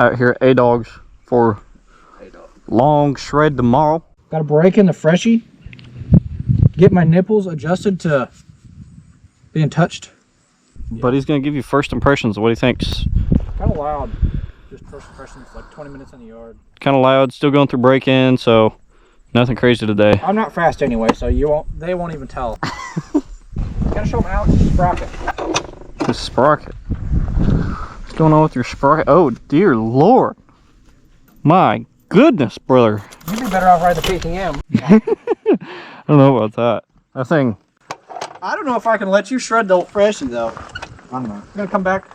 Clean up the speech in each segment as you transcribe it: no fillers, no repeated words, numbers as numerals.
out here at A-Dogs for long shred tomorrow. Got a break in the freshie. Get my nipples adjusted to being touched. But he's going to give you first impressions of what he thinks. Kind of loud. Just first impressions, like 20 minutes in the yard. Kind of loud, still going through break-in, so nothing crazy today. I'm not fast anyway, so they won't even tell. Gotta show them Alex's sprocket. The sprocket. What's going on with your sprocket? Oh, dear Lord. My goodness, brother. You'd be better off riding the KTM. I don't know about that. That thing. I don't know if I can let you shred the freshie though. I don't know. I'm gonna come back.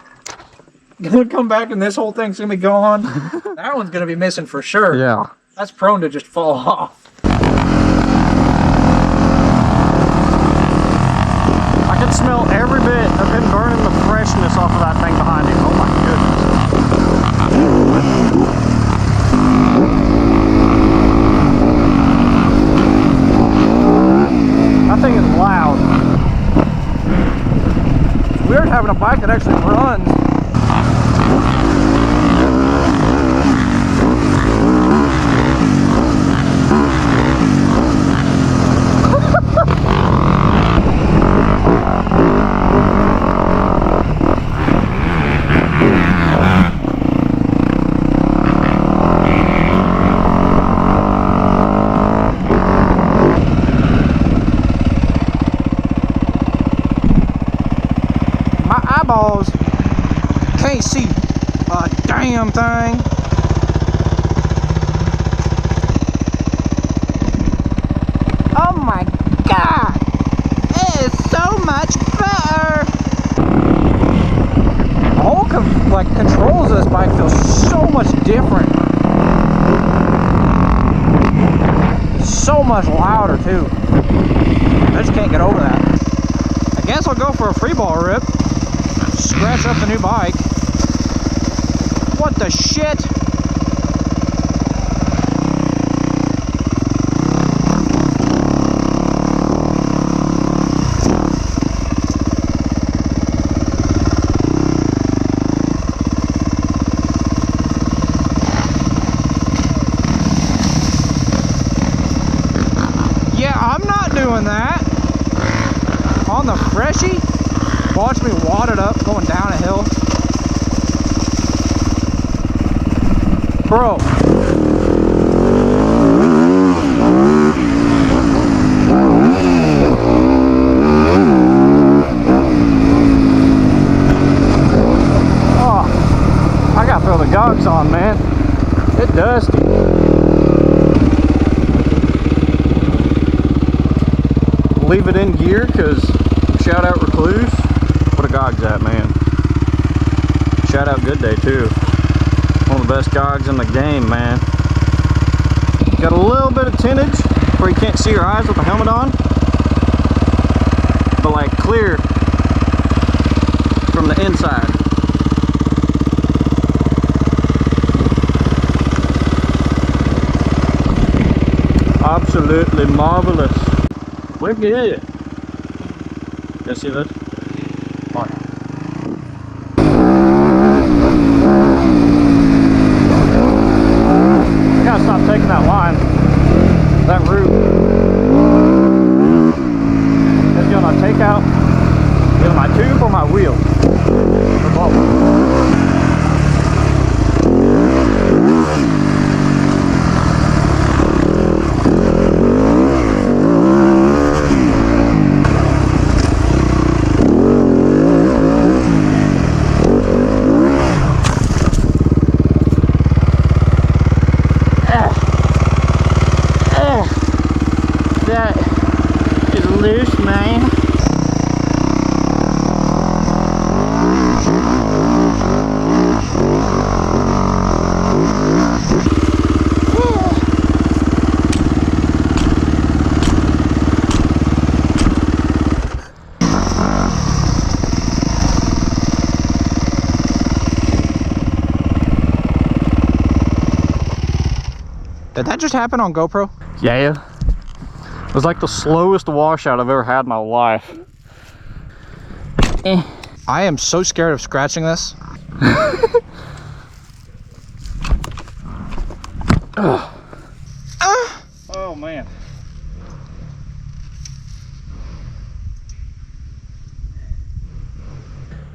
Gonna come back and this whole thing's gonna be gone. That one's gonna be missing for sure. Yeah. That's prone to just fall off. I can smell every bit of him burning the freshness off of that thing behind him. Oh my goodness. That thing is loud. It's weird having a bike that actually runs. Eyeballs can't see a damn thing. Oh my god, it is so much better. The whole controls of this bike feels so much different. So much louder too. I just can't get over that. I guess I'll go for a free ball rip. Scratch up the new bike. What the shit? Yeah, I'm not doing that. On the freshie? Watch me wad it up going down a hill. Bro. Oh, I gotta throw the gogs on, man. It's dusty. Leave it in gear because shout out Recluse. What a gogs at, man. Shout out Good Day too. One of the best gogs in the game, man. Got a little bit of tintage where you can't see your eyes with the helmet on, but like clear from the inside. Absolutely marvelous. We're good. You see that? Fine. I gotta stop taking that line, that route. It's gonna take out either my tube or my wheel. Or both. Loose, man. Did that just happen on GoPro? Yeah. It was like the slowest washout I've ever had in my life. I am so scared of scratching this. Oh man.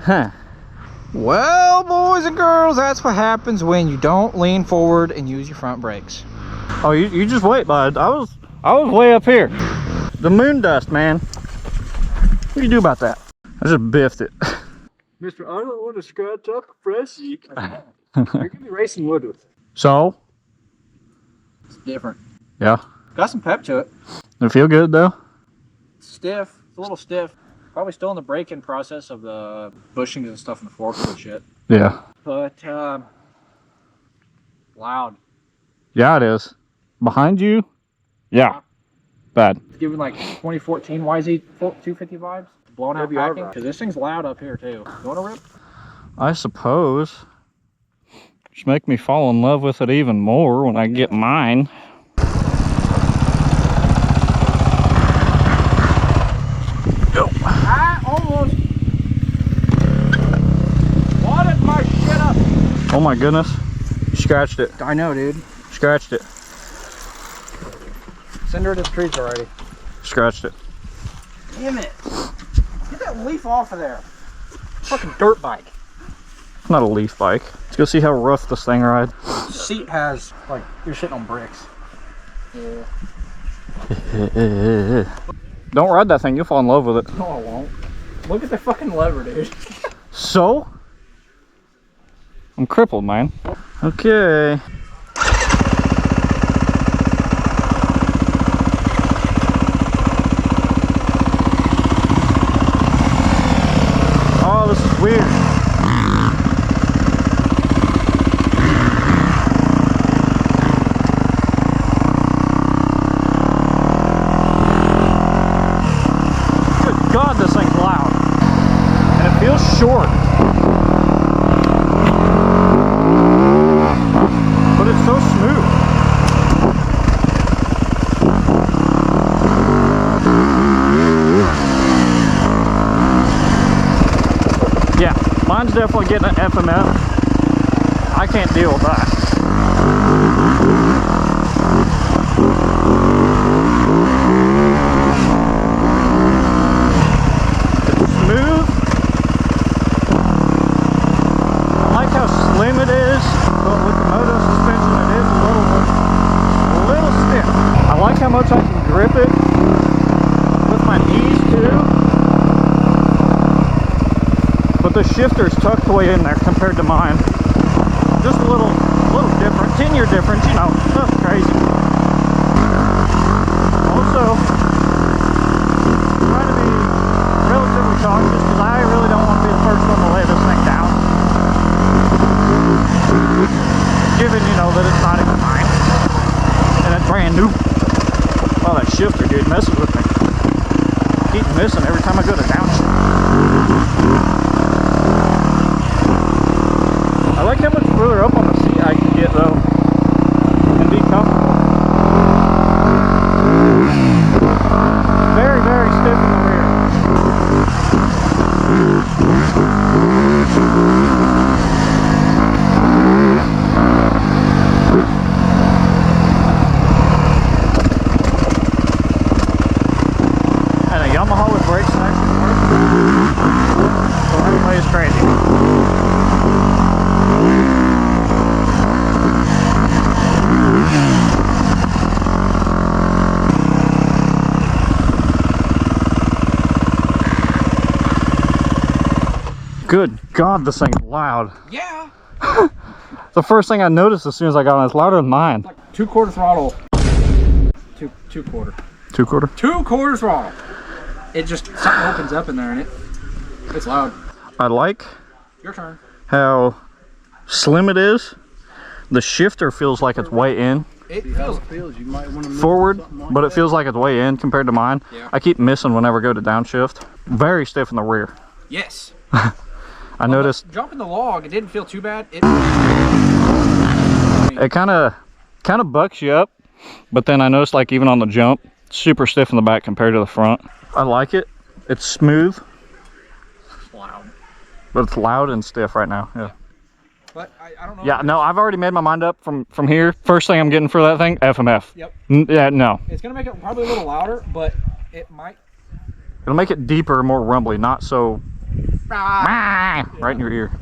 Huh. Well, boys and girls, that's what happens when you don't lean forward and use your front brakes. Oh, you just wait, bud. I was way up here. The moon dust, man. What do you do about that? I just biffed it. Mister, I don't want to scratch up a freshie. You're gonna be racing wood with it. So? It's different. Yeah. Got some pep to it. Did it feel good though? It's stiff. It's a little stiff. Probably still in the break-in process of the bushings and stuff in the forks and shit. Yeah. But, loud. Yeah, it is. Behind you? Yeah. Bad. It's giving like 2014 YZ250 vibes. Blown out packing. Because this thing's loud up here too. You want to rip? I suppose. Just make me fall in love with it even more when I get mine. I almost wadded my shit up. Oh my goodness. You scratched it. I know, dude. Scratched it. Send her to the trees already. Scratched it. Damn it. Get that leaf off of there. Fucking dirt bike. It's not a leaf bike. Let's go see how rough this thing rides. Seat has, like, you're sitting on bricks. Yeah. Don't ride that thing, you'll fall in love with it. No, I won't. Look at the fucking lever, dude. So? I'm crippled, man. Okay. Oh, this is weird. God, this thing's loud. And it feels short. But it's so smooth. Yeah, mine's definitely getting an FMF. I can't deal with that. Smooth. I like how slim it is, but with the moto suspension it is a little stiff. I like how much I can grip it with my knees too. But the shifter's tucked away in there compared to mine. Just a little different, 10-year difference, you know, nothing crazy. Also, trying to be relatively cautious because I really don't want to be the first one to lay this thing down. Given, you know, that it's not even mine. And it's brand new. Oh, that shifter, dude, messes with me. I keep missing every time I go to downshift. I like how much further up on the seat I can get, though. And be comfortable. Very, very stiff in the rear. And a Yamaha with brakes actually works. So anyway, it's crazy. Good God, this thing's loud. Yeah. The first thing I noticed as soon as I got on, it's louder than mine. Like 2/4 throttle. Two quarter. 2/4? 2/4 throttle. It just, something opens up in there and it's loud. I like Your turn. how slim it is. The shifter feels like it's way in. It feels You might want to move Forward, something like but it that. feels like it's way in compared to mine. Yeah. I keep missing whenever I go to downshift. Very stiff in the rear. yes. I noticed Jumping the log, it didn't feel too bad. it kind of bucks you up, but then I noticed like even on the jump, super stiff in the back compared to the front. I like it. It's smooth, Loud. but it's loud and stiff right now. Yeah. But I don't know. Yeah, no, I've already made my mind up from here. First thing I'm getting for that thing, FMF. Yep. Yeah, no. It's gonna make it probably a little louder, but it might. It'll make it deeper, more rumbly, not so right in your ear.